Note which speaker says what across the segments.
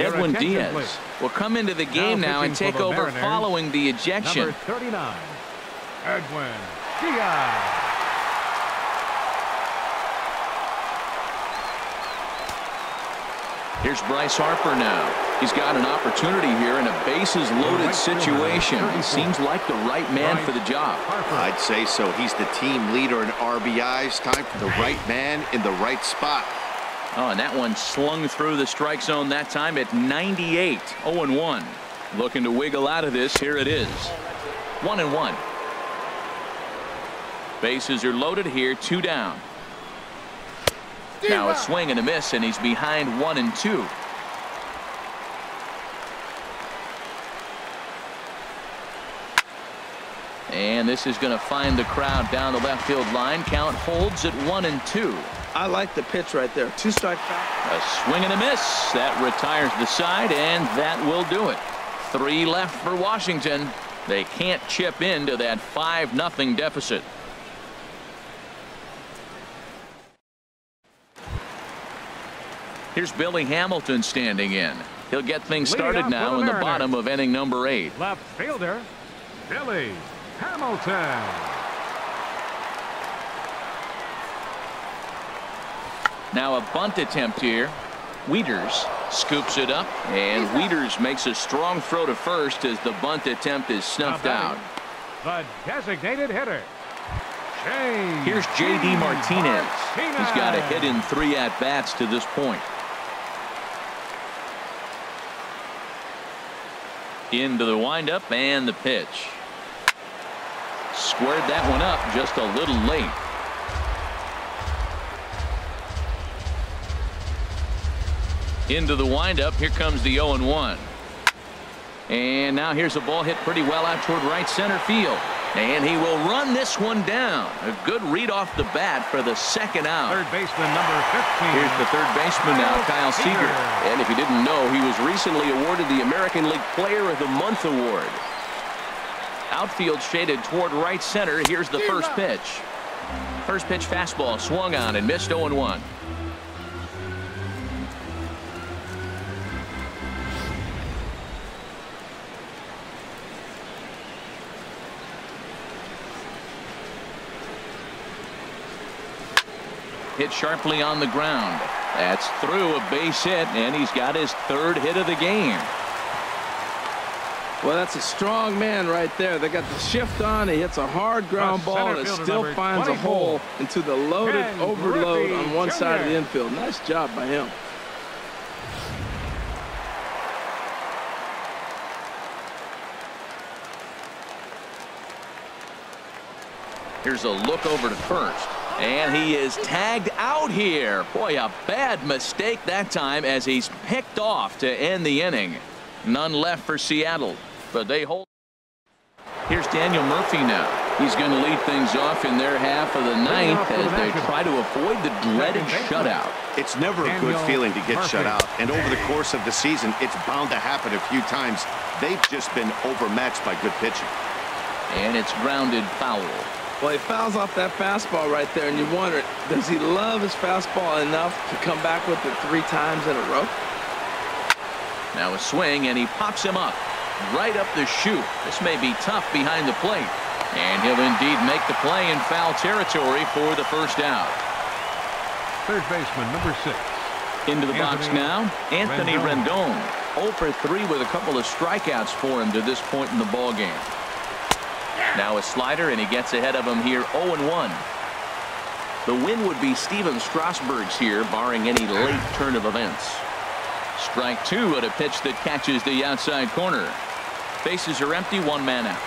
Speaker 1: Edwin Diaz will come into the game now and take over following the ejection.
Speaker 2: Number 39, Edwin Diaz.
Speaker 1: Here's Bryce Harper now. He's got an opportunity here in a bases-loaded situation. He seems like the right man for the job.
Speaker 3: I'd say so. He's the team leader in RBIs. Time for the right man in the right spot.
Speaker 1: Oh, and that one slung through the strike zone that time at 98. 0-1. Looking to wiggle out of this. Here it is. 1-1. Bases are loaded here. 2 down. Now a swing and a miss, and he's behind 1-2. And this is going to find the crowd down the left field line. Count holds at 1-2.
Speaker 4: I like the pitch right there. 2 strike foul.
Speaker 1: A swing and a miss. That retires the side, and that will do it. 3 left for Washington. They can't chip into that 5-0 deficit. Here's Billy Hamilton standing in. He'll get things started now in the bottom of inning number 8.
Speaker 2: Left fielder, Billy Hamilton.
Speaker 1: Now a bunt attempt here. Wieters scoops it up, and Wieters makes a strong throw to first as the bunt attempt is snuffed out.
Speaker 2: The designated hitter.
Speaker 1: Here's J.D. Martinez. He's got a hit in 3 at-bats to this point. Into the windup and the pitch. Squared that one up just a little late. Into the windup. Here comes the 0-1. And now here's a ball hit pretty well out toward right center field. And he will run this one down. A good read off the bat for the 2nd out.
Speaker 2: Third baseman number 15.
Speaker 1: Here's the 3rd baseman now, Kyle Seager. And if you didn't know, he was recently awarded the American League Player of the Month award. Outfield shaded toward right center. Here's the first pitch. First pitch fastball swung on and missed. 0-1. Hit sharply on the ground. That's through, a base hit, and he's got his 3rd hit of the game.
Speaker 4: Well, that's a strong man right there. They got the shift on. He hits a hard ground ball, and it still finds a hole into the loaded overload on one side of the infield. Nice job by him.
Speaker 1: Here's a look over to first. And he is tagged out here. Boy, a bad mistake that time as he's picked off to end the inning. None left for Seattle, but they hold. Here's Daniel Murphy now. He's going to lead things off in their half of the 9th as they try to avoid the dreaded shutout.
Speaker 3: It's never a good feeling to get shut out, and over the course of the season, it's bound to happen a few times. They've just been overmatched by good pitching.
Speaker 1: And it's grounded foul.
Speaker 4: Well, he fouls off that fastball right there, and you wonder, does he love his fastball enough to come back with it 3 times in a row?
Speaker 1: Now a swing, and he pops him up right up the chute. This may be tough behind the plate, and he'll indeed make the play in foul territory for the 1st out.
Speaker 2: Third baseman number 6.
Speaker 1: Into the box now, Anthony Rendon. 0 for 3 with a couple of strikeouts for him to this point in the ball game. Now a slider, and he gets ahead of him here. 0-1. The win would be Steven Strasburg's here, barring any late turn of events. Strike 2 at a pitch that catches the outside corner. Bases are empty, 1 man out.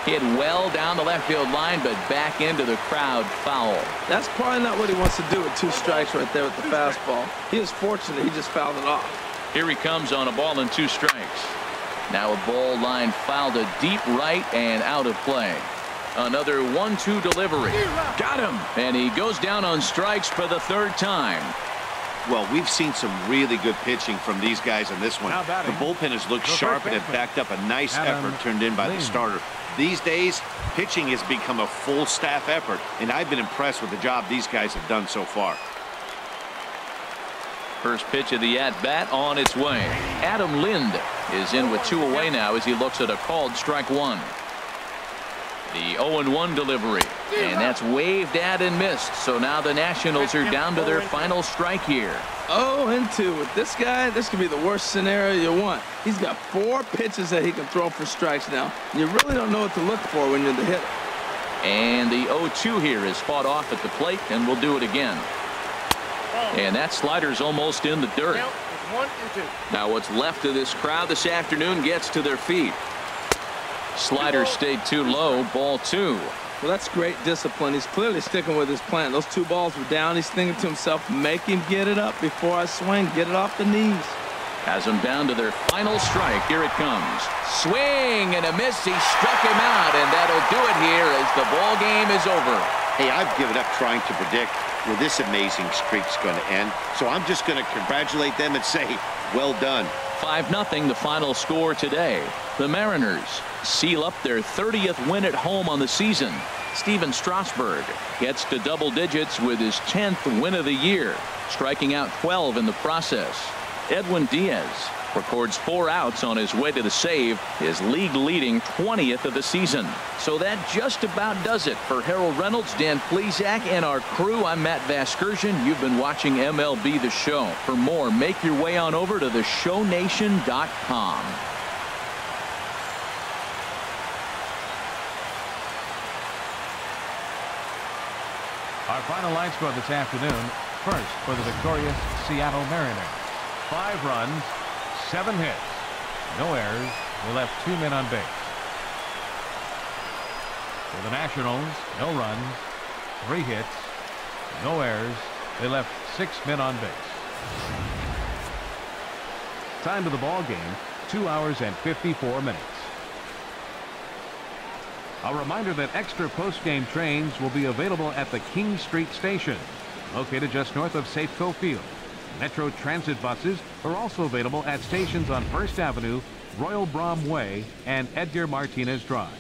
Speaker 1: Hit well down the left field line, but back into the crowd. Foul.
Speaker 4: That's probably not what he wants to do with 2 strikes right there with the fastball. He was fortunate he just fouled it off.
Speaker 1: Here he comes on a ball and 2 strikes. Now a ball line fouled to deep right and out of play. Another 1-2 delivery. Got him. And he goes down on strikes for the 3rd time.
Speaker 3: Well, we've seen some really good pitching from these guys in this one. The bullpen has looked sharp and it backed up a nice effort turned in by the starter. These days, pitching has become a full staff effort, and I've been impressed with the job these guys have done so far.
Speaker 1: First pitch of the at-bat on its way. Adam Lind is in with 2 away now as he looks at a called strike 1. The 0-1 delivery, and that's waved at and missed. So now the Nationals are down to their final strike here.
Speaker 4: 0-2 with this guy. This could be the worst scenario you want. He's got 4 pitches that he can throw for strikes now. You really don't know what to look for when you're the hitter.
Speaker 1: And the 0-2 here is fought off at the plate, and we'll do it again. And that slider's almost in the dirt.
Speaker 5: 1 and 2.
Speaker 1: Now what's left of this crowd this afternoon gets to their feet. Slider stayed too low. Ball 2.
Speaker 4: Well, that's great discipline. He's clearly sticking with his plan. Those 2 balls were down. He's thinking to himself, make him get it up before I swing. Get it off the knees.
Speaker 1: Has them down to their final strike. Here it comes. Swing and a miss. He struck him out, and that'll do it here as the ball game is over.
Speaker 3: Hey, I've given up trying to predict where this amazing streak's going to end. So I'm just going to congratulate them and say, well done.
Speaker 1: 5-0 the final score today. The Mariners seal up their 30th win at home on the season. Steven Strasburg gets to double digits with his 10th win of the year, striking out 12 in the process. Edwin Diaz records 4 outs on his way to the save, his league-leading 20th of the season. So that just about does it for Harold Reynolds, Dan Plesac, and our crew. I'm Matt Vasgersian. You've been watching MLB The Show. For more, make your way on over to theshownation.com.
Speaker 2: Our final line score this afternoon. First for the victorious Seattle Mariners. 5 runs, 7 hits, no errors. They left 2 men on base. For the Nationals, no runs, 3 hits, no errors. They left 6 men on base. Time to the ball game, 2 hours and 54 minutes. A reminder that extra post-game trains will be available at the King Street Station, located just north of Safeco Field. Metro Transit buses are also available at stations on First Avenue, Royal Brom Way, and Edgar Martinez Drive.